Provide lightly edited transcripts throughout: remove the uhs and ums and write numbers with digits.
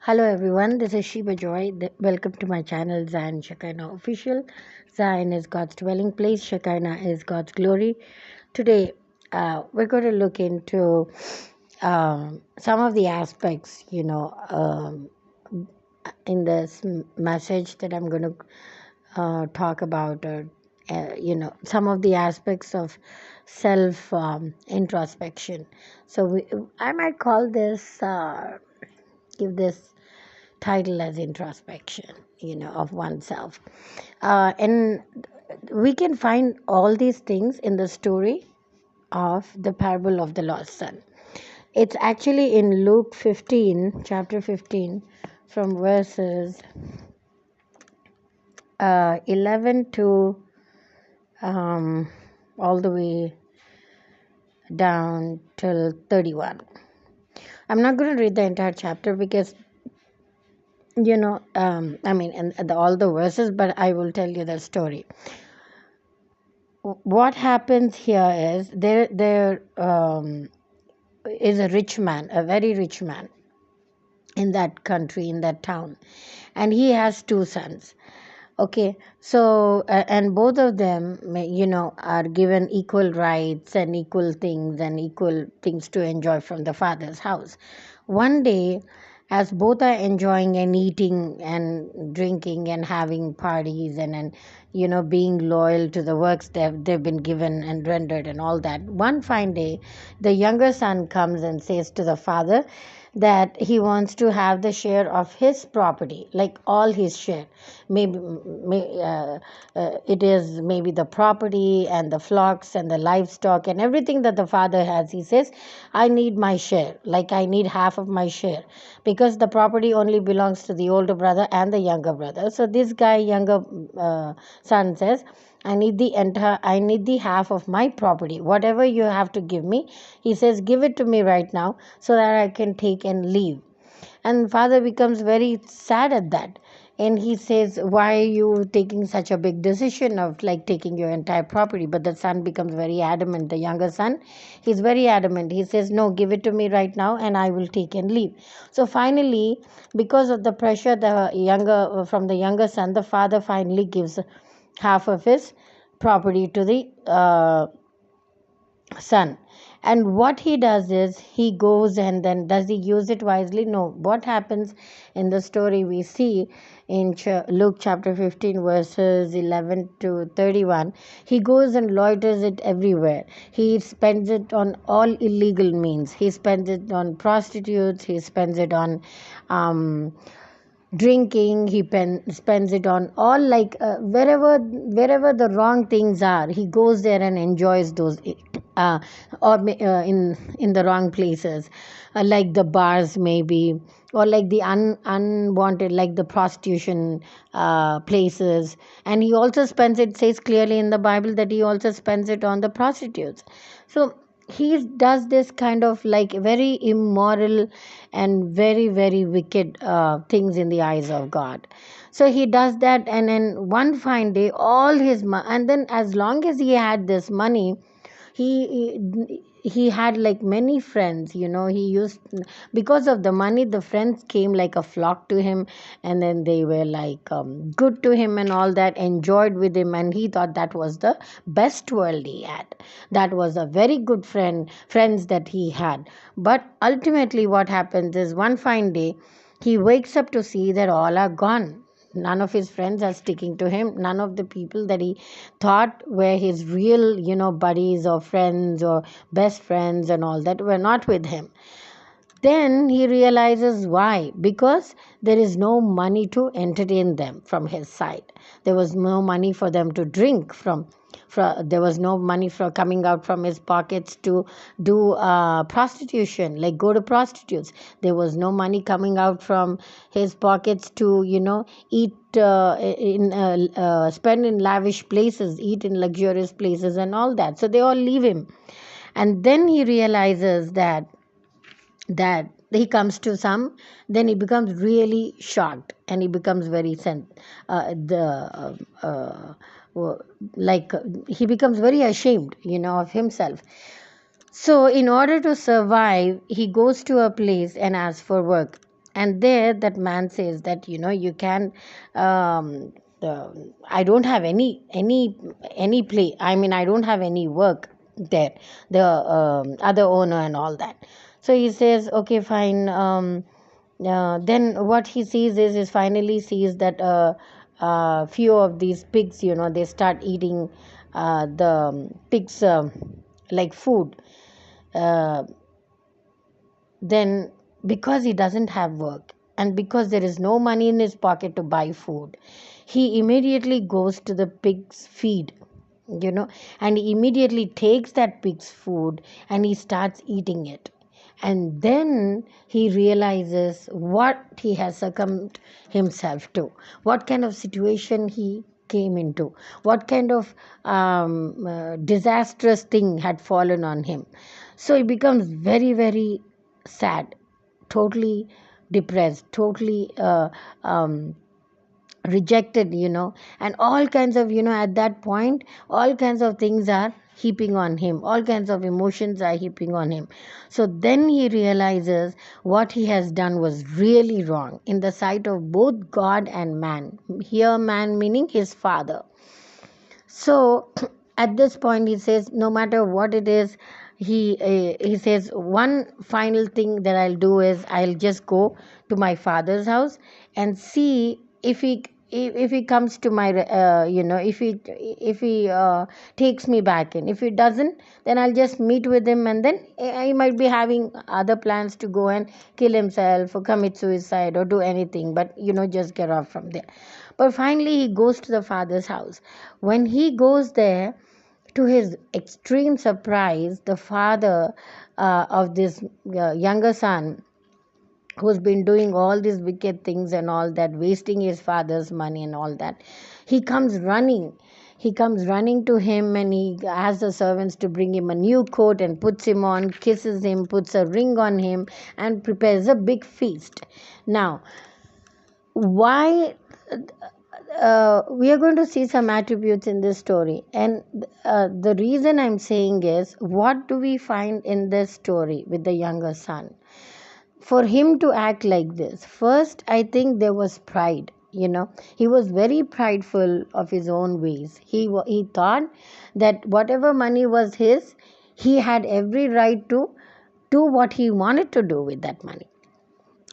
Hello everyone, this is Sheba Joy. Welcome to my channel Zion Shekinah Official. Zion is God's dwelling place, Shekinah is God's glory. Today we're going to look into some of the aspects, in this message that I'm going to talk about, some of the aspects of self introspection. So I might call this, give this title as introspection, of oneself. And we can find all these things in the story of the parable of the lost son. It's actually in Luke 15, chapter 15, from verses 11 to all the way down till 31. I'm not going to read the entire chapter because and all the verses, but I will tell you the story. What happens here is there is a rich man, a very rich man in that country, in that town, and he has two sons. Okay, so and both of them, are given equal rights and equal things to enjoy from the father's house. One day, as both are enjoying and eating and drinking and having parties and being loyal to the works they've been given and rendered and all that, one fine day, the younger son comes and says to the father that he wants to have the share of his property, like all his share. Maybe it is maybe the property and the flocks and the livestock and everything that the father has. He says, I need my share, like I need half of my share, because the property only belongs to the older brother and the younger brother. So this guy, younger son, says, I need the half of my property. Whatever you have to give me, he says, give it to me right now so that I can take and leave. And father becomes very sad at that. And he says, why are you taking such a big decision of like taking your entire property? But the son becomes very adamant. The younger son, he's very adamant. He says, no, give it to me right now and I will take and leave. So finally, because of the pressure from the younger son, the father finally gives half of his property to the son. And what he does is he goes, and then does he use it wisely? No. What happens in the story we see in Luke chapter 15 verses 11 to 31, he goes and loiters it everywhere. He spends it on all illegal means. He spends it on prostitutes. He spends it on drinking. He spends it on all, like wherever the wrong things are, he goes there and enjoys those, uh, in the wrong places, like the bars maybe, or like the unwanted, like the prostitution places. And he also spends it, says clearly in the Bible that he also spends it on the prostitutes. So he does this kind of like very immoral and very very wicked things in the eyes of God. So he does that, and then one fine day all his and then as long as he had this money, he had like many friends. He used, because of the money, the friends came like a flock to him, and then they were like good to him and all that, enjoyed with him, and he thought that was the best world he had. That was a very good friends that he had. But ultimately what happens is, one fine day he wakes up to see that all are gone. None of his friends are sticking to him. None of the people that he thought were his real, buddies or friends or best friends and all that were not with him. Then he realizes why. Because there is no money to entertain them from his side. There was no money for them to drink from. There was no money for coming out from his pockets to do prostitution, like go to prostitutes. There was no money coming out from his pockets to, eat spend in lavish places, eat in luxurious places and all that. So they all leave him. And then he realizes that he comes to some, then he becomes really shocked, and he becomes very the like he becomes very ashamed, of himself. So in order to survive, he goes to a place and asks for work. And there that man says that, you can, um, I don't have any play, I mean, I don't have any work there, the other owner and all that. So he says, okay, fine. Then what he sees is finally sees that few of these pigs, they start eating the pigs, like food. uh, then, because he doesn't have work and because there is no money in his pocket to buy food, he immediately goes to the pig's feed, you know and he immediately takes that pig's food and he starts eating it. And then he realizes what he has succumbed himself to, what kind of situation he came into, what kind of disastrous thing had fallen on him. So he becomes very, very sad, totally depressed, totally rejected, and all kinds of, at that point, all kinds of things are heaping on him, all kinds of emotions are heaping on him. So then he realizes what he has done was really wrong in the sight of both God and man. Here, man meaning his father. So at this point, he says, no matter what it is, he says, one final thing that I'll do is I'll just go to my father's house and see if he comes to my, if he takes me back in. If he doesn't, then I'll just meet with him, and then he might be having other plans to go and kill himself or commit suicide or do anything, but just get off from there. But finally, he goes to the father's house. When he goes there, to his extreme surprise, the father of this younger son, who's been doing all these wicked things and all that, wasting his father's money and all that, he comes running. He comes running to him and he asks the servants to bring him a new coat and puts him on, kisses him, puts a ring on him, and prepares a big feast. Now, why we are going to see some attributes in this story, and the reason I'm saying is, what do we find in this story with the younger son for him to act like this? First, I think there was pride. He was very prideful of his own ways. He thought that whatever money was his, he had every right to do what he wanted to do with that money.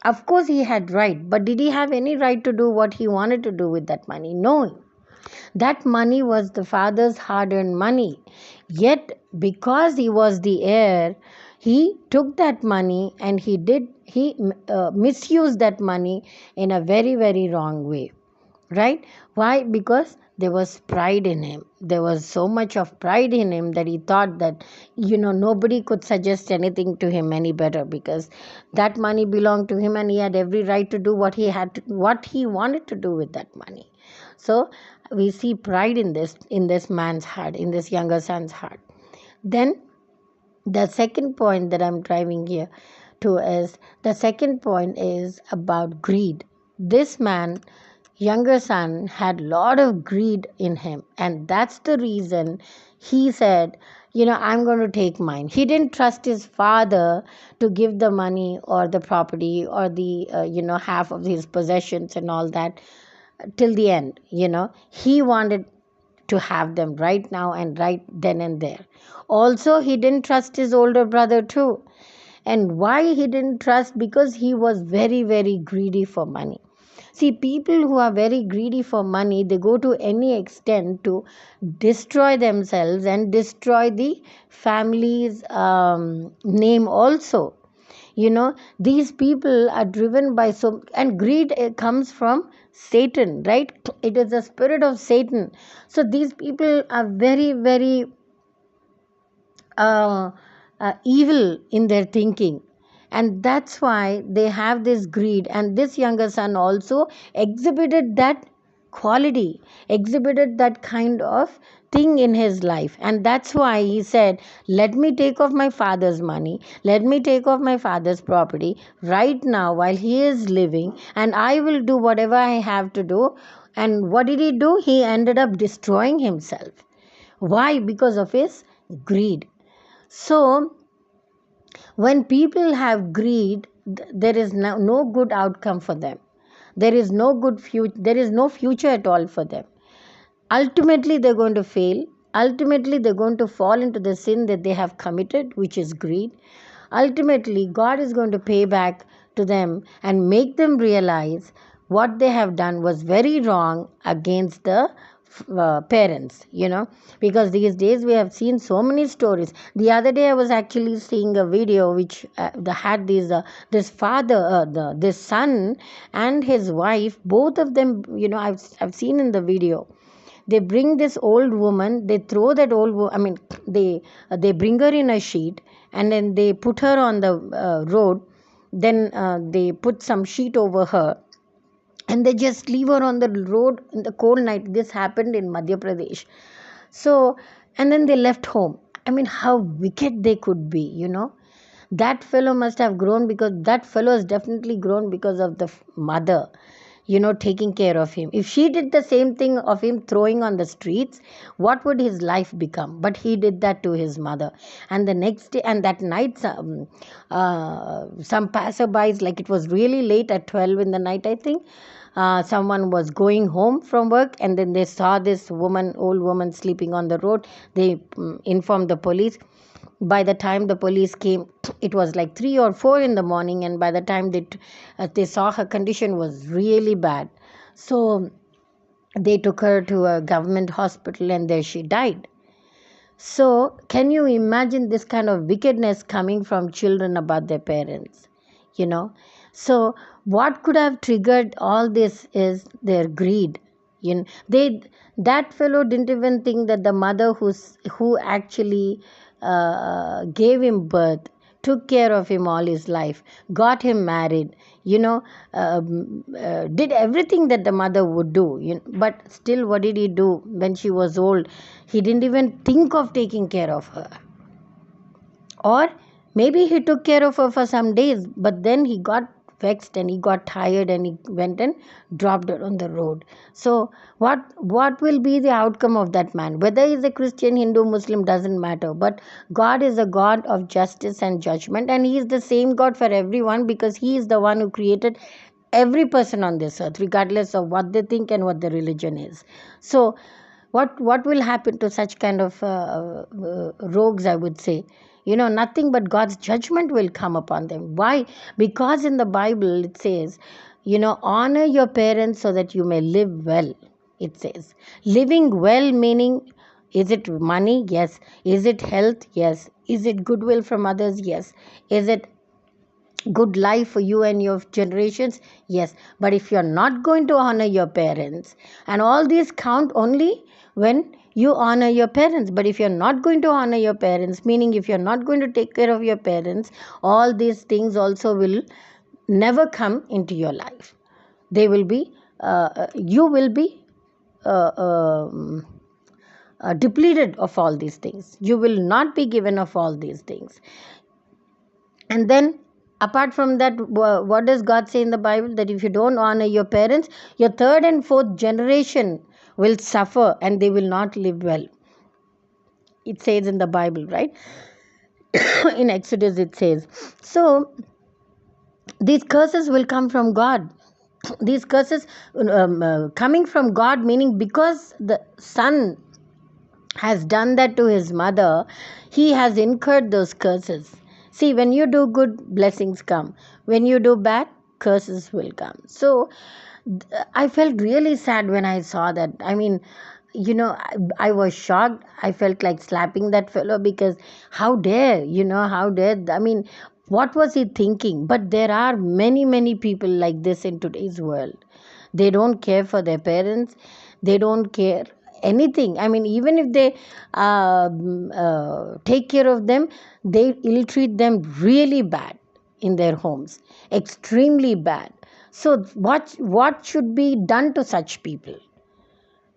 Of course, he had right, but did he have any right to do what he wanted to do with that money? No. That money was the father's hard earned money. Yet, because he was the heir, he took that money and he misused that money in a very, very wrong way. Right? Why? Because there was pride in him. There was so much of pride in him that he thought that, nobody could suggest anything to him any better, because that money belonged to him and he had every right to do what he wanted to do with that money. So we see pride in this man's heart, in this younger son's heart. Then the second point that I'm driving here to is, the second point is about greed. This man, younger son, had lot of greed in him, and that's the reason he said, I'm going to take mine. He didn't trust his father to give the money or the property or the half of his possessions and all that till the end. He wanted to have them right now and right then and there. Also, he didn't trust his older brother too. And why he didn't trust? Because he was very, very greedy for money. See, people who are very greedy for money, they go to any extent to destroy themselves and destroy the family's name also. These people are driven by and greed comes from Satan, right? It is the spirit of Satan. So these people are very, very uh, evil in their thinking, and that's why they have this greed. And this younger son also exhibited that quality, exhibited that kind of thing in his life, and that's why he said, let me take off my father's money, let me take off my father's property right now while he is living, and I will do whatever I have to do. And what did he do? He ended up destroying himself. Why? Because of his greed. So when people have greed, there is no good outcome for them. There is no good future. There is no future at all for them. Ultimately, they're going to fail. Ultimately, they're going to fall into the sin that they have committed, which is greed. Ultimately, God is going to pay back to them and make them realize what they have done was very wrong against the parents, because these days we have seen so many stories. The other day I was actually seeing a video which had this father, this son and his wife, both of them, I've seen in the video. They bring this old woman, they throw that they bring her in a sheet, and then they put her on the road. Then they put some sheet over her, and they just leave her on the road in the cold night. This happened in Madhya Pradesh. So, and then they left home. I mean, how wicked they could be. That fellow must have grown, because that fellow has definitely grown because of the mother, taking care of him. If she did the same thing of him throwing on the streets, what would his life become? But he did that to his mother. And the next day, and that night, some passerbys, like it was really late at 12 in the night, I think. Someone was going home from work, and then they saw this old woman sleeping on the road. They informed the police. By the time the police came, it was like 3 or 4 in the morning, and by the time they saw her condition was really bad. So they took her to a government hospital, and there she died. So can you imagine this kind of wickedness coming from children about their parents? So what could have triggered all this is their greed. That fellow didn't even think that the mother who actually gave him birth, took care of him all his life, got him married, did everything that the mother would do. But still, what did he do when she was old? He didn't even think of taking care of her. Or maybe he took care of her for some days, but then he got vexed and he got tired, and he went and dropped her on the road. So what will be the outcome of that man? Whether he's a Christian, Hindu, Muslim, doesn't matter. But God is a God of justice and judgment, and he is the same God for everyone, because he is the one who created every person on this earth, regardless of what they think and what their religion is. So what will happen to such kind of rogues, I would say? Nothing but God's judgment will come upon them. Why? Because in the Bible it says, honor your parents so that you may live well. It says, living well meaning, is it money? Yes. Is it health? Yes. Is it goodwill from others? Yes. Is it good life for you and your generations? Yes. But if you're not going to honor your parents, and all these count only when you honor your parents. But if you're not going to honor your parents, meaning if you're not going to take care of your parents, all these things also will never come into your life. They will be, you will be depleted of all these things. You will not be given of all these things. And then, apart from that, what does God say in the Bible? That if you don't honor your parents, your third and fourth generation will suffer and they will not live well. It says in the Bible, right? In Exodus it says. So these curses will come from God. These curses coming from God, meaning because the son has done that to his mother, he has incurred those curses. See, when you do good, blessings come. When you do bad, curses will come. So I felt really sad when I saw that. I mean, I was shocked. I felt like slapping that fellow, because how dare, how dare. I mean, what was he thinking? But there are many, many people like this in today's world. They don't care for their parents. They don't care anything. I mean, even if they take care of them, they ill treat them really bad in their homes, extremely bad. So what should be done to such people?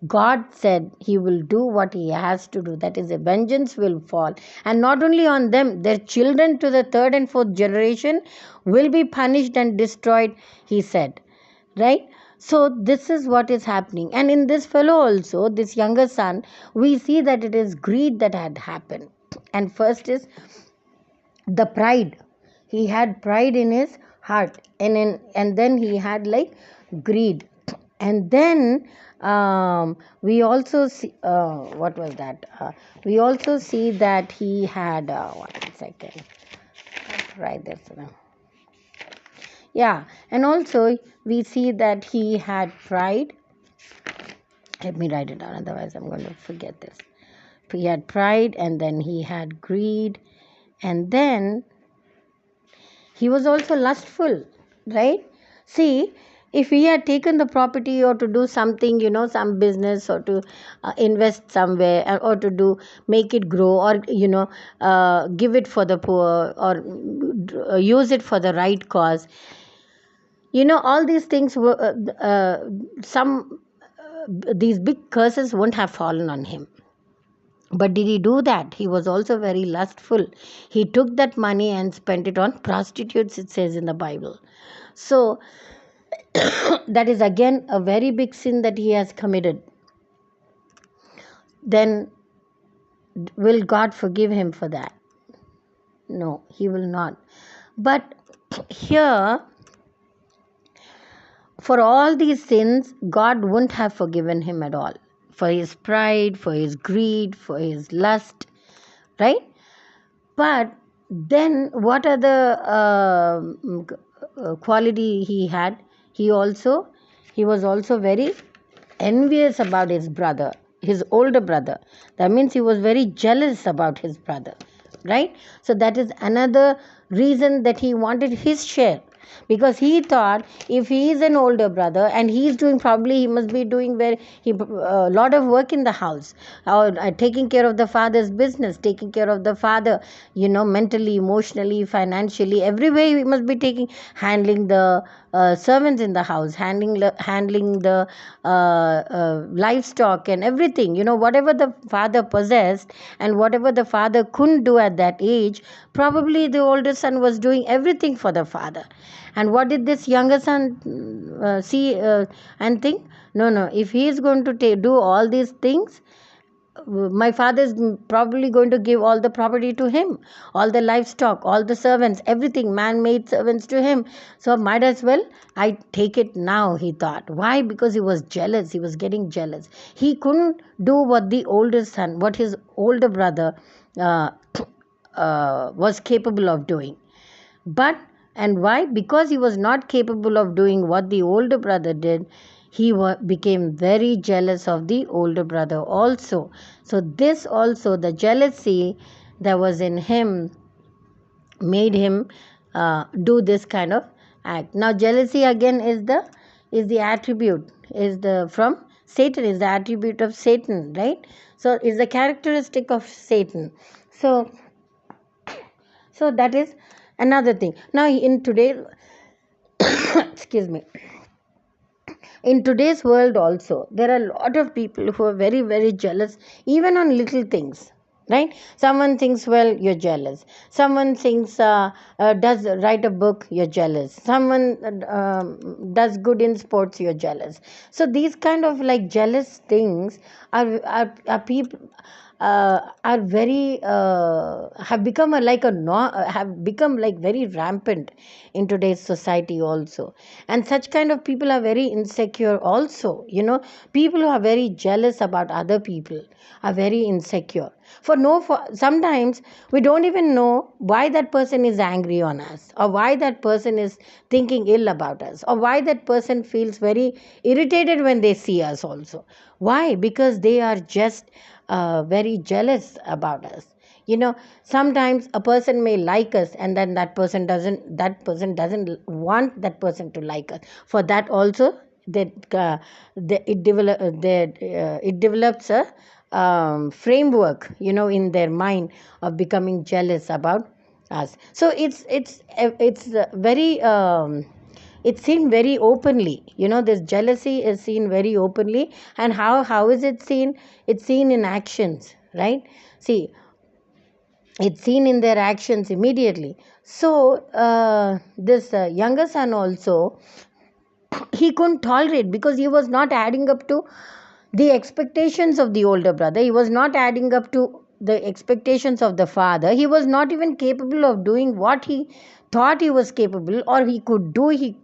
God said he will do what he has to do. That is, a vengeance will fall. And not only on them, their children to the third and fourth generation will be punished and destroyed, he said. Right? So this is what is happening. And in this fellow also, this younger son, we see that it is greed that had happened. And first is the pride. He had pride in his heart, and then he had like greed. And then we also see what was that we also see that he had 1 second, right, that's enough. Yeah, and also we see that he had pride. Let me write it down, otherwise I'm going to forget this. He had pride, and then he had greed, and then he was also lustful, right? See, if he had taken the property or to do something, some business, or to invest somewhere, or to do make it grow, or give it for the poor, or use it for the right cause, all these things were some these big curses won't have fallen on him. But did he do that? He was also very lustful. He took that money and spent it on prostitutes, it says in the Bible. So that is again a very big sin that he has committed. Then will God forgive him for that? No, he will not. But here, for all these sins, God wouldn't have forgiven him at all. For his pride, for his greed, for his lust, right? But then what are the quality he had? He was also very envious about his brother, his older brother. That means he was very jealous about his brother, right? So that is another reason that he wanted his share, because he thought if he is an older brother and he is doing, probably he must be doing a lot of work in the house, or taking care of the father's business, taking care of the father, mentally, emotionally, financially, every way he must be handling the servants in the house, handling the livestock and everything, whatever the father possessed and whatever the father couldn't do at that age, probably the older son was doing everything for the father. And what did this younger son see and think? No, no, if he is going to do all these things, my father is probably going to give all the property to him, all the livestock, all the servants, everything, man-made servants to him. So might as well I take it now, he thought. Why? Because he was jealous. He was getting jealous. He couldn't do what what his older brother uh, was capable of doing. But, and why? Because he was not capable of doing what the older brother did, he became very jealous of the older brother also. So this also, the jealousy that was in him, made him do this kind of act. Now jealousy again is the attribute, is the from Satan, is the attribute of Satan, right? So is the characteristic of Satan. So that is another thing. Now in today's excuse me, in today's world also, there are a lot of people who are very, very jealous, even on little things, right? Someone thinks well, you're jealous. Someone thinks does write a book, you're jealous. Someone does good in sports, you're jealous. So these kind of like jealous things are people are very have become have become like very rampant in today's society also. And such kind of people are very insecure also. People who are very jealous about other people are very insecure. Sometimes we don't even know why that person is angry on us, or why that person is thinking ill about us, or why that person feels very irritated when they see us also. Why? Because they are just very jealous about us. Sometimes a person may like us, and then that person doesn't want that person to like us. For that also, it develops a framework, in their mind, of becoming jealous about us. So it's very it's seen very openly. This jealousy is seen very openly. And how is it seen? It's seen in actions, right? See, it's seen in their actions immediately. So this younger son also, he couldn't tolerate, because he was not adding up to the expectations of the older brother. He was not adding up to the expectations of the father. He was not even capable of doing what he thought he was capable or he could do, he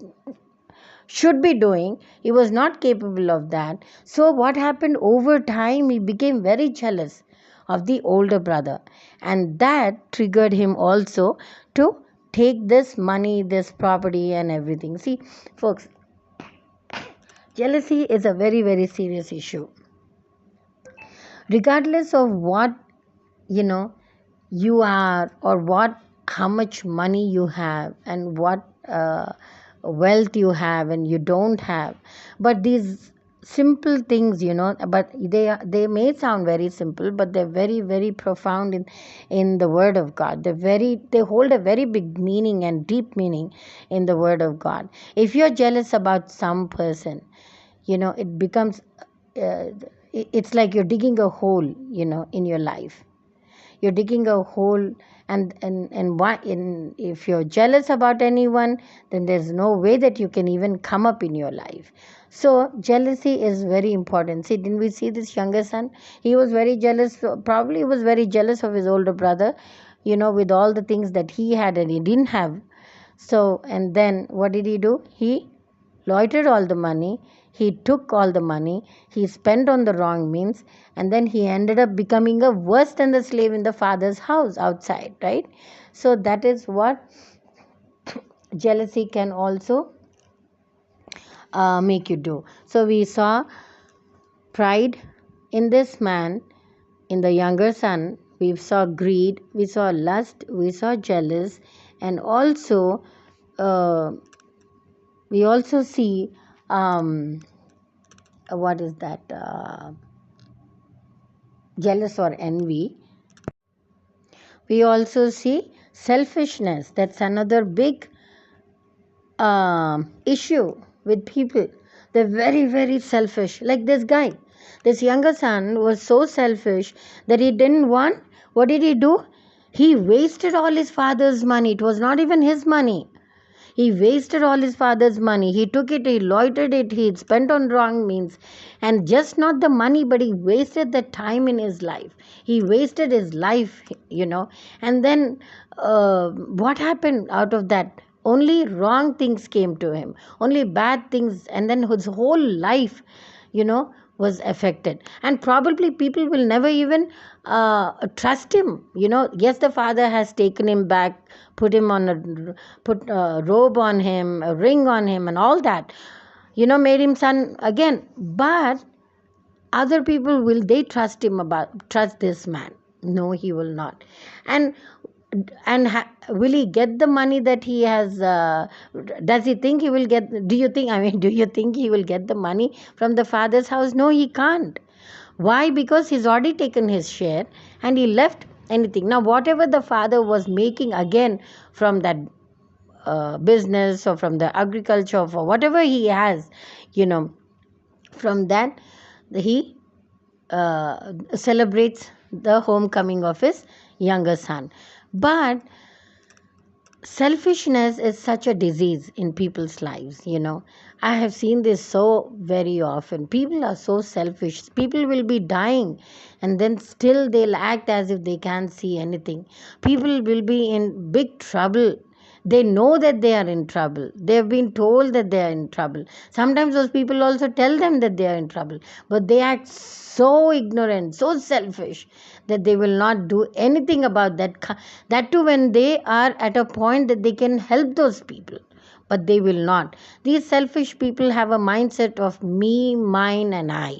should be doing. He was not capable of that. So what happened over time, he became very jealous of the older brother, and that triggered him also to take this money, this property and everything. See folks, jealousy is a very very serious issue. Regardless of what, you know, you are, or what, how much money you have, and what wealth you have and you don't have, but these simple things, but they may sound very simple, but they're very very profound in the word of God. They hold a very big meaning and deep meaning in the word of God. If you're jealous about some person, it becomes uh, it's like you're digging a hole, in your life. You're digging a hole, and if you're jealous about anyone, then there's no way that you can even come up in your life. So jealousy is very important. See, didn't we see this younger son? He was very jealous. Probably he was very jealous of his older brother, with all the things that he had and he didn't have. So, and then what did he do? He loitered all the money, he took all the money, he spent on the wrong means, and then he ended up becoming a worse than the slave in the father's house outside, right? So that is what jealousy can also make you do. So we saw pride in this man, in the younger son. We saw greed, we saw lust, we saw jealous, and also uh, we also see what is that, jealous or envy. We also see selfishness. That's another big issue with people. They're very very selfish, like this guy. This younger son was so selfish that he didn't want, what did he do? He wasted all his father's money. It was not even his money. He wasted all his father's money. He took it, he loitered it, he spent on wrong means. And just not the money, but he wasted the time in his life. He wasted his life, And then what happened out of that? Only wrong things came to him, only bad things. And then his whole life, was affected. And probably people will never even trust him. Yes, the father has taken him back, put a robe on him, a ring on him, and all that. Made him son again. But other people, will they trust this man? No, he will not. And will he get the money that he has? Does he think he will get? Do you think? I mean, do you think he will get the money from the father's house? No, he can't. Why? Because he's already taken his share and he left anything. Now, whatever the father was making again from that business or from the agriculture or whatever he has, from that he celebrates the homecoming of his younger son. But selfishness is such a disease in people's lives. I have seen this so very often. People are so selfish. People will be dying and then still they'll act as if they can't see anything. People will be in big trouble. They know that they are in trouble. They have been told that they are in trouble. Sometimes those people also tell them that they are in trouble, but they act so ignorant, so selfish, that they will not do anything about that. That too, when they are at a point that they can help those people, but they will not. These selfish people have a mindset of me, mine, and I.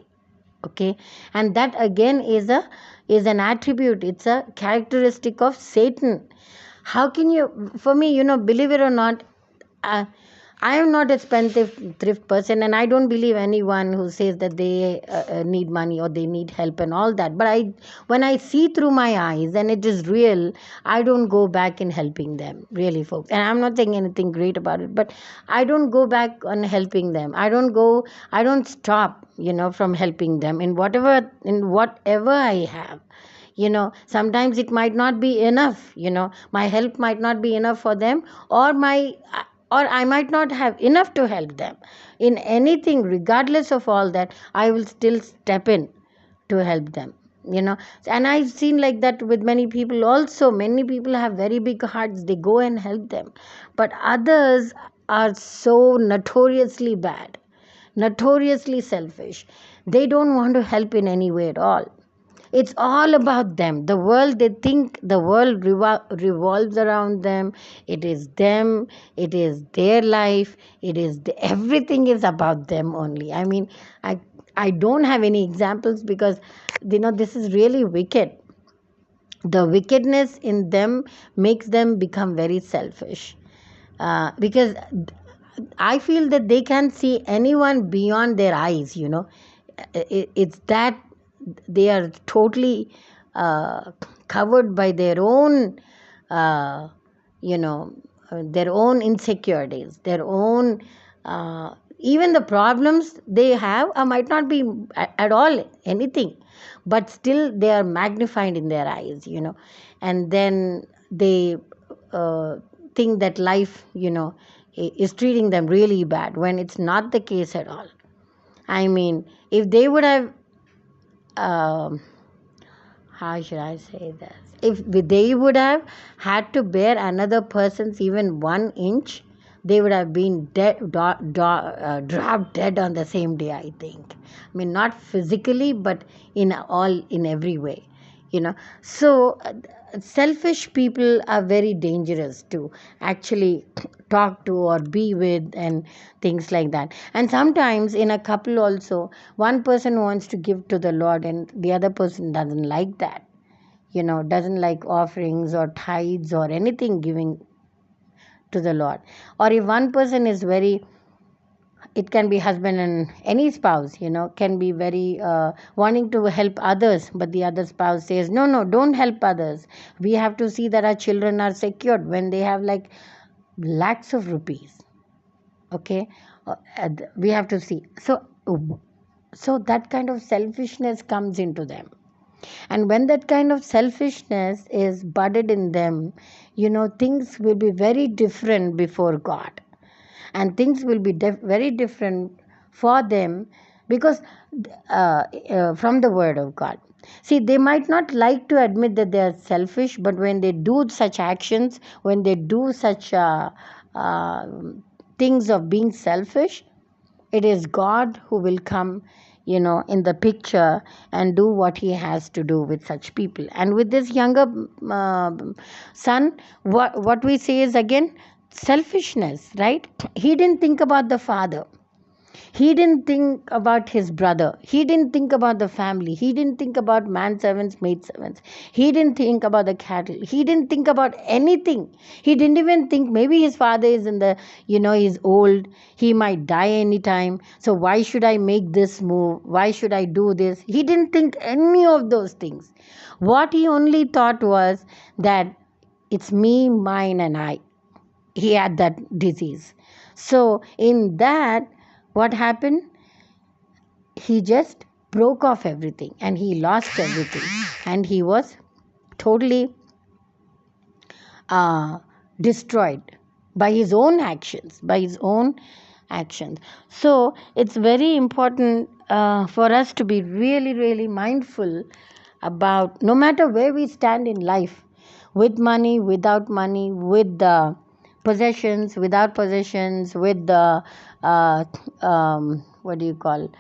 Okay, and that again is an attribute. It's a characteristic of Satan. How can you, for me, believe it or not, uh, I am not a spendthrift person, and I don't believe anyone who says that they need money or they need help and all that. But when I see through my eyes and it is real, I don't go back in helping them, really, folks. And I'm not saying anything great about it, but I don't go back on helping them. I don't stop, from helping them in whatever I have. Sometimes it might not be enough. My help might not be enough for them, or I might not have enough to help them in anything. Regardless of all that, I will still step in to help them. And I've seen like that with many people also. Many people have very big hearts, they go and help them, but others are so notoriously bad, notoriously selfish. They don't want to help in any way at all. It's all about them. The world, they think the world revolves around them. It is them. It is their life. Everything is about them only. I mean, I don't have any examples because this is really wicked. The wickedness in them makes them become very selfish. Because I feel that they can see anyone beyond their eyes. It's that they are totally covered by their own, uh, you know, their own insecurities, their own, even the problems they have might not be at all anything, but still they are magnified in their eyes. And then they think that life, is treating them really bad when it's not the case at all. I mean, if they would have, um, how should I say this? If they would have had to bear another person's even 1 inch, they would have been dropped dead on the same day, I think. I mean, not physically, but in every way. So selfish people are very dangerous to actually talk to or be with, and things like that. And sometimes in a couple also, one person wants to give to the Lord and the other person doesn't like that, doesn't like offerings or tithes or anything giving to the Lord. Or if one person is very, it can be husband and any spouse, can be very wanting to help others, but the other spouse says, no, no, don't help others. We have to see that our children are secured, when they have like lakhs of rupees. Okay. We have to see. So that kind of selfishness comes into them. And when that kind of selfishness is budded in them, things will be very different before God. And things will be very different for them, because from the Word of God. See, they might not like to admit that they are selfish, but when they do such actions, when they do such uh, things of being selfish, it is God who will come, in the picture, and do what he has to do with such people. And with this younger uh, son, what we say is again selfishness, right? He didn't think about the father. He didn't think about his brother. He didn't think about the family. He didn't think about manservants, maidservants. He didn't think about the cattle. He didn't think about anything. He didn't even think maybe his father is he's old. He might die anytime. So why should I make this move? Why should I do this? He didn't think any of those things. What he only thought was that it's me, mine, and I. He had that disease. So in that, what happened? He just broke off everything and he lost everything, and he was totally uh, destroyed by his own actions. So it's very important for us to be really, really mindful about, no matter where we stand in life, with money, without money, with the possessions, without possessions, with the what do you call,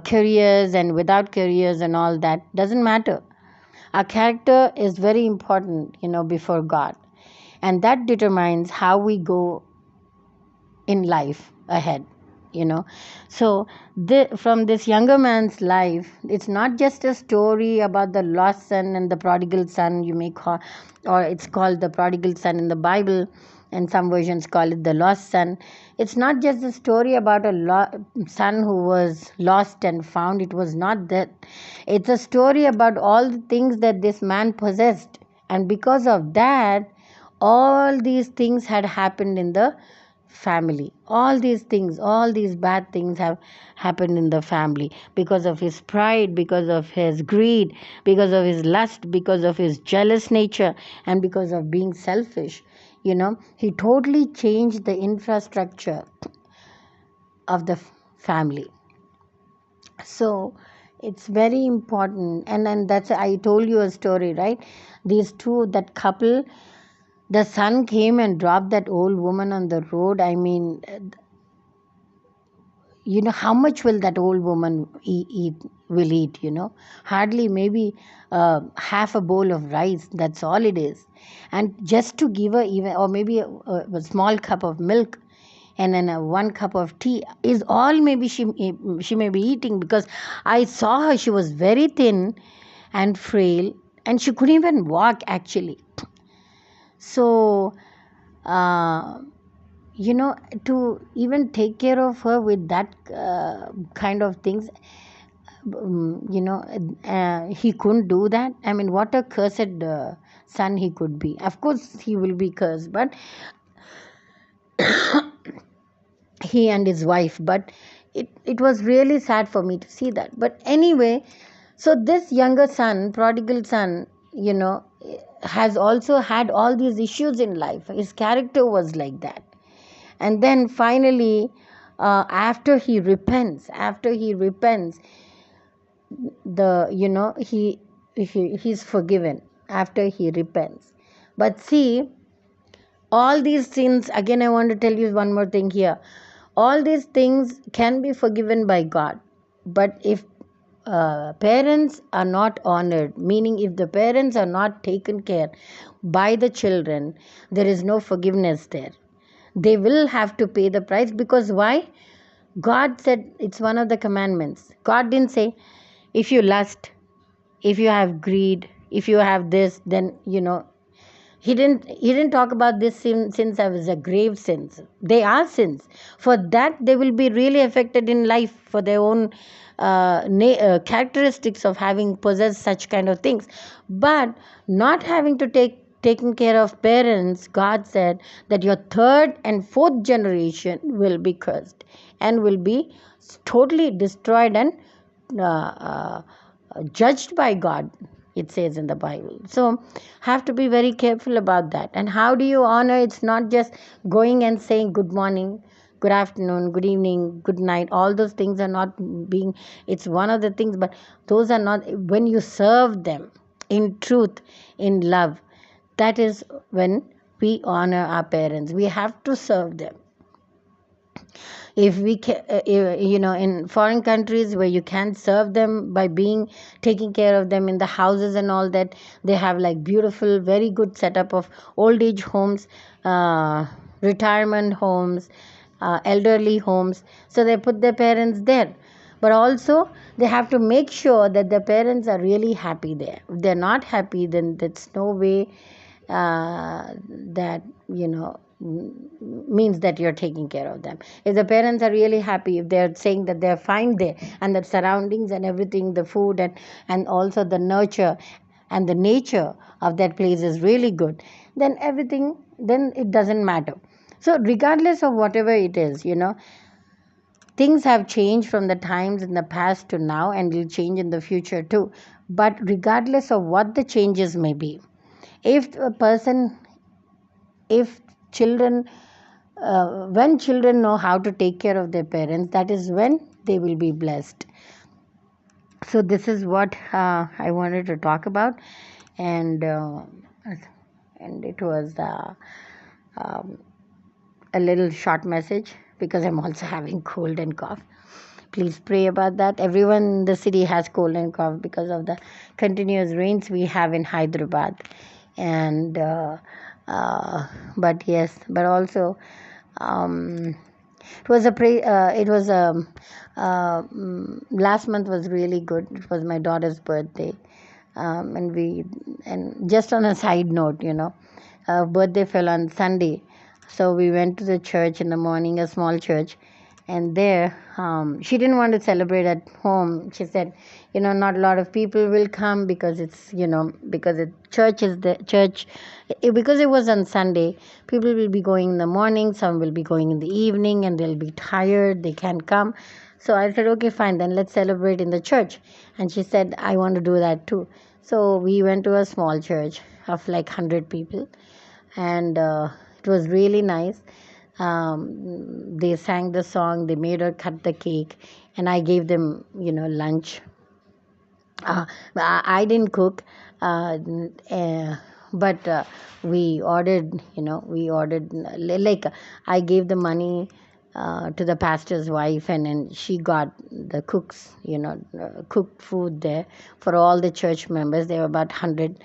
careers and without careers, and all that doesn't matter. Our character is very important, before God, and that determines how we go in life ahead. So from this younger man's life, it's not just a story about the lost son and the prodigal son, you may call, or it's called the prodigal son in the Bible, and some versions call it the lost son. It's not just a story about a son who was lost and found. It was not that. It's a story about all the things that this man possessed, and because of that, all these things had happened in the family. All these things, all these bad things have happened in the family, because of his pride, because of his greed, because of his lust, because of his jealous nature, and because of being selfish. He totally changed the infrastructure of the family. So it's very important. And that's, I told you a story, right? These two, that couple, the son came and dropped that old woman on the road. I mean, how much will that old woman eat. Hardly, maybe half a bowl of rice, that's all it is. And just to give her, even, or maybe a small cup of milk, and then one cup of tea is all maybe she may be eating, because I saw her, she was very thin and frail, and she couldn't even walk actually. So uh, to even take care of her with that kind of things, he couldn't do that. I mean, what a cursed son he could be. Of course he will be cursed, but he and his wife, but it was really sad for me to see that. But anyway, so this younger son, prodigal son, has also had all these issues in life. His character was like that. And then finally, after he repents, he's forgiven after he repents. But see, all these sins, again, I want to tell you one more thing here. All these things can be forgiven by God, but if parents are not honored, meaning if the parents are not taken care by the children, there is no forgiveness there. They will have to pay the price, because why? God said it's one of the commandments. God didn't say, if you lust, if you have greed, if you have this, then he didn't talk about this sins as a grave sins. They are sins. For that, they will be really affected in life for their own characteristics of having possessed such kind of things. But not having to taken care of parents, God said that your third and fourth generation will be cursed and will be totally destroyed and uh, uh, judged by God, it says in the Bible. So, have to be very careful about that. And how do you honor? It's not just going and saying good morning, good afternoon, good evening, good night. All those things are not being, it's one of the things, but those are not, when you serve them in truth, in love, that is when we honor our parents. We have to serve them. If we in foreign countries where you can serve them by being taking care of them in the houses and all that, they have like beautiful, very good setup of old age homes, retirement homes, elderly homes, so they put their parents there. But also they have to make sure that the parents are really happy there. If they're not happy, then that's no way that means that you're taking care of them. If the parents are really happy, if they're saying that they're fine there, and the surroundings and everything, the food and also the nurture and the nature of that place is really good, then everything, then it doesn't matter. So regardless of whatever it is, things have changed from the times in the past to now, and will change in the future too. But regardless of what the changes may be, if a person, if children, when children know how to take care of their parents, that is when they will be blessed. So this is what I wanted to talk about, and it was um, a little short message, because I'm also having cold and cough. Please pray about that. Everyone in the city has cold and cough because of the continuous rains we have in Hyderabad. And but yes, but also it was last month was really good. It was my daughter's birthday, and just on a side note, birthday fell on Sunday, so we went to the church in the morning, a small church, and there she didn't want to celebrate at home. She said, not a lot of people will come, because it's because the church is the church, because it was on Sunday. People will be going in the morning, some will be going in the evening, and they'll be tired, they can't come. So I said, okay, fine, then let's celebrate in the church. And she said, I want to do that too. So we went to a small church of like 100 people, and it was really nice. They sang the song, they made her cut the cake, and I gave them, lunch. Uh, I didn't cook, but we ordered. We ordered like I gave the money to the pastor's wife, and then she got the cooks. Cooked food there for all the church members. There were about 100,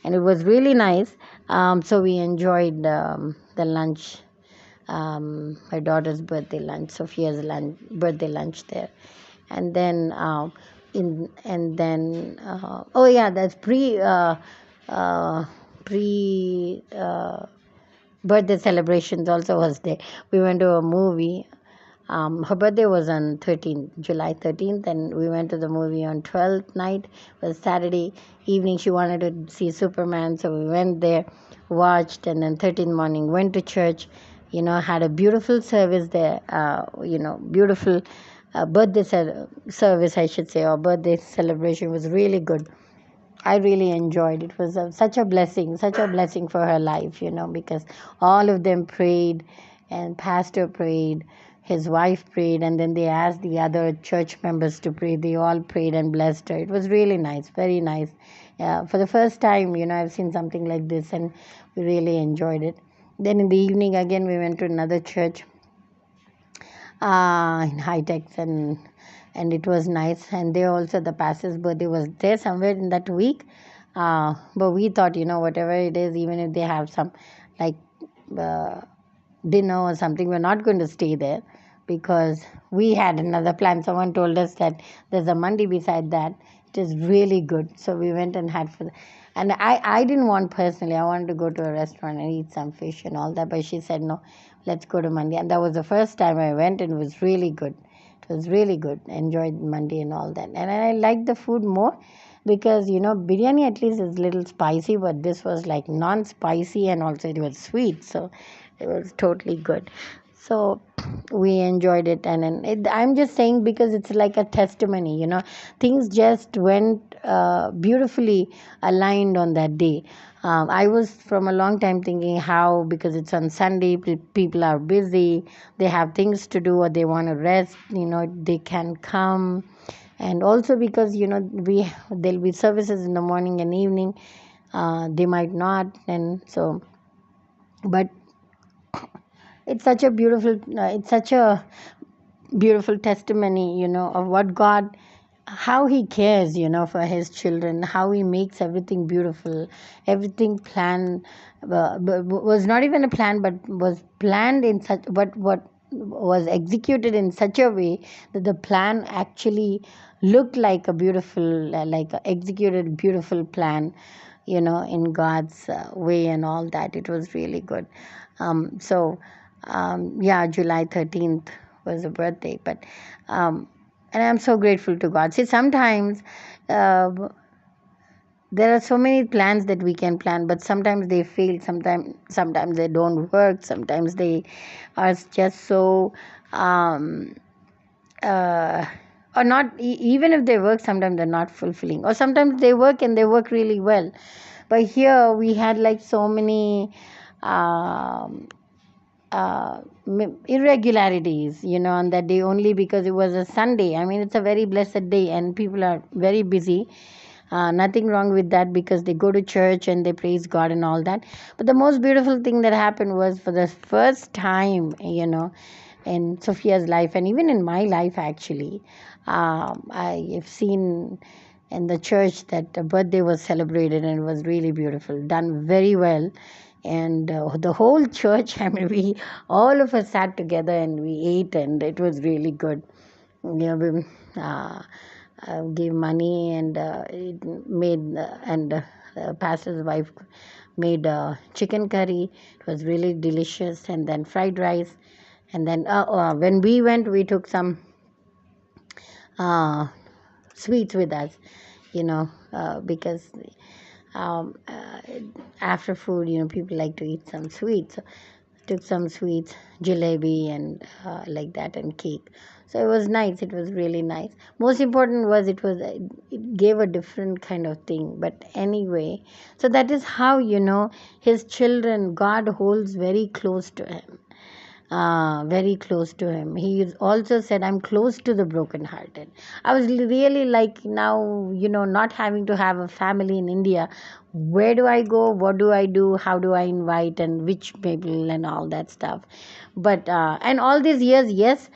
and it was really nice. So we enjoyed the lunch, my daughter's birthday lunch, Sophia's birthday lunch there, and then oh yeah, that's pre birthday celebrations also was there. We went to a movie. Her birthday was on July 13th, and we went to the movie on 12th night. It was Saturday evening. She wanted to see Superman, so we went there, watched, and then 13th morning went to church. Had a beautiful service there. Beautiful service, I should say, or birthday celebration was really good. I really enjoyed it. It was such a blessing for her life, because all of them prayed, and pastor prayed, his wife prayed, and then they asked the other church members to pray. They all prayed and blessed her. It was really nice, very nice. For the first time, I've seen something like this, and we really enjoyed it. Then in the evening, again, we went to another church in high techs, and it was nice. And there also the pastor's birthday was there somewhere in that week. But we thought, whatever it is, even if they have some like uh, dinner or something, we're not going to stay there, because we had another plan. Someone told us that there's a mandi beside that. It is really good. So we went and had for and I didn't want personally. I wanted to go to a restaurant and eat some fish and all that. But she said, no, let's go to mandi. And that was the first time I went, and it was really good. It was really good. Enjoyed mandi and all that. And I liked the food more because, biryani at least is a little spicy, but this was like non-spicy, and also it was sweet. So it was totally good. So we enjoyed it, and I'm just saying because it's like a testimony. Things just went beautifully aligned on that day. I was from a long time thinking how, because it's on Sunday, people are busy, they have things to do, or they want to rest, they can come. And also because there'll be services in the morning and evening, they might not. And so, but it's such a beautiful testimony, of what God, how He cares, for His children, how He makes everything beautiful, everything planned, was not even a plan, but was planned in such, what was executed in such a way that the plan actually looked like a beautiful, like a executed beautiful plan, in God's way and all that. It was really good. So, yeah, July 13th was a birthday, but and I'm so grateful to God. See, sometimes uh, there are so many plans that we can plan, but sometimes they fail. Sometimes they don't work. Sometimes they are just so. Uh, or not, even if they work, sometimes they're not fulfilling, or sometimes they work and they work really well. But here we had like so many um, irregularities, on that day, only because it was a Sunday. I mean, it's a very blessed day, and people are very busy. Nothing wrong with that, because they go to church and they praise God and all that. But the most beautiful thing that happened was, for the first time, in Sophia's life, and even in my life actually, I have seen in the church that a birthday was celebrated, and it was really beautiful, done very well. And the whole church, I mean, we all of us sat together and we ate, and it was really good. We gave money, and it made and pastor's wife made chicken curry. It was really delicious, and then fried rice. And then when we went, we took some uh, sweets with us, because um, uh, after food, people like to eat some sweets. So took some sweets, jalebi, and like that, and cake. So it was nice. It was really nice. Most important was it gave a different kind of thing. But anyway, so that is how, his children, God holds very close to him. very close to him. He also said, I'm close to the brokenhearted. I was really like, now, not having to have a family in India. Where do I go? What do I do? How do I invite? And which people and all that stuff. But, and all these years, yes,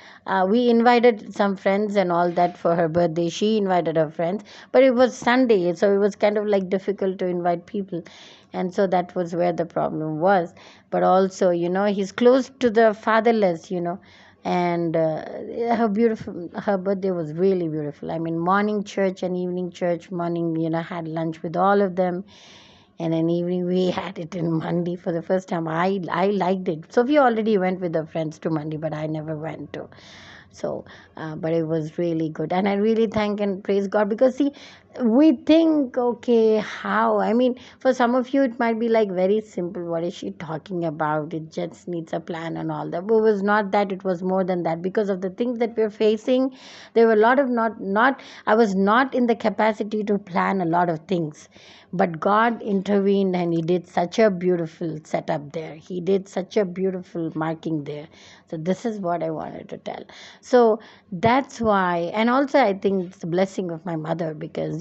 we invited some friends and all that for her birthday. She invited her friends, but it was Sunday, so it was kind of like difficult to invite people. And so that was where the problem was. But also, he's close to the fatherless, and her birthday was really beautiful. I mean, morning church and evening church. Morning, had lunch with all of them, and then evening we had it in Mandi for the first time. I liked it. Sophia already went with her friends to Mandi, but I never went to. So, but it was really good, and I really thank and praise God, because see, we think, okay, how? I mean, for some of you it might be like very simple. What is she talking about? It just needs a plan and all that. But it was not that. It was more than that, because of the things that we're facing. There were a lot of not. I was not in the capacity to plan a lot of things, but God intervened, and He did such a beautiful setup there. He did such a beautiful marking there. So this is what I wanted to tell. So that's why, and also I think it's the blessing of my mother, because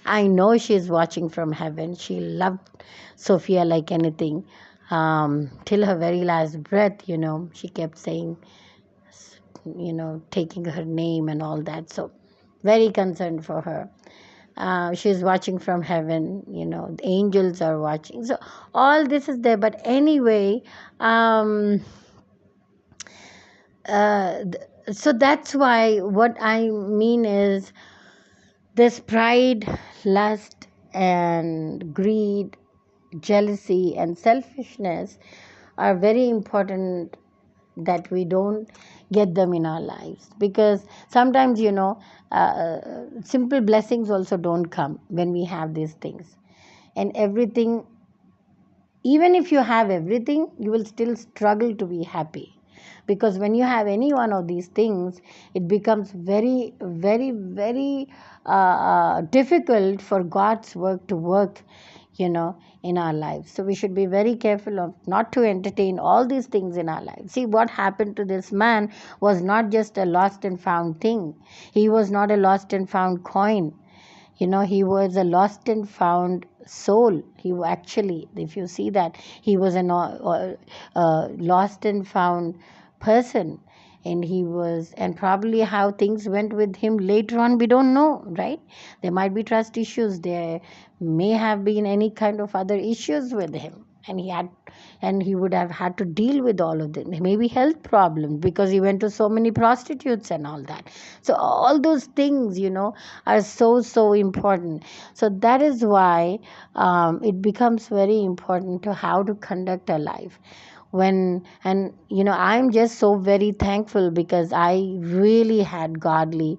I know she's watching from heaven. She loved Sophia like anything, till her very last breath. She kept saying, taking her name and all that. So very concerned for her. She's watching from heaven. The angels are watching. So all this is there. But anyway, so that's why what I mean is, this pride, lust, and greed, jealousy, and selfishness are very important, that we don't get them in our lives, because sometimes simple blessings also don't come when we have these things. And everything, even if you have everything, you will still struggle to be happy, because when you have any one of these things, it becomes very, very, very difficult for God's work to work, in our lives. So we should be very careful of not to entertain all these things in our lives. See, what happened to this man was not just a lost and found thing. He was not a lost and found coin. He was a lost and found soul. He actually, if you see that, he was a lost and found person. And he was, and probably how things went with him later on, we don't know, right? There might be trust issues. There may have been any kind of other issues with him. And he would have had to deal with all of them. Maybe health problems, because he went to so many prostitutes and all that. So all those things, are so important. So that is why it becomes very important to how to conduct a life. I'm just so very thankful, because I really had godly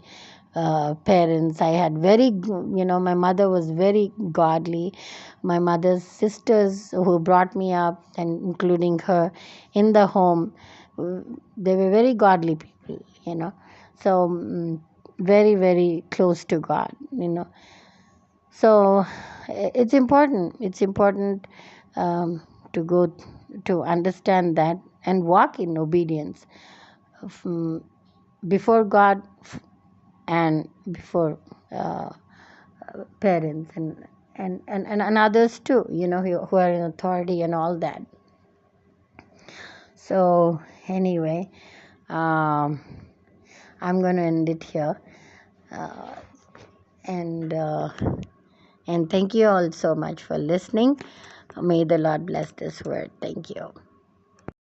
parents. I had my mother was very godly. My mother's sisters who brought me up, and including her in the home, they were very godly people. So very, very close to God. So it's important. It's important to go to understand that and walk in obedience, um, before God, and before uh, parents, and others too, who are in authority and all that. So anyway, um, I'm going to end it here, uh, and and thank you all so much for listening. May the Lord bless this word. Thank you.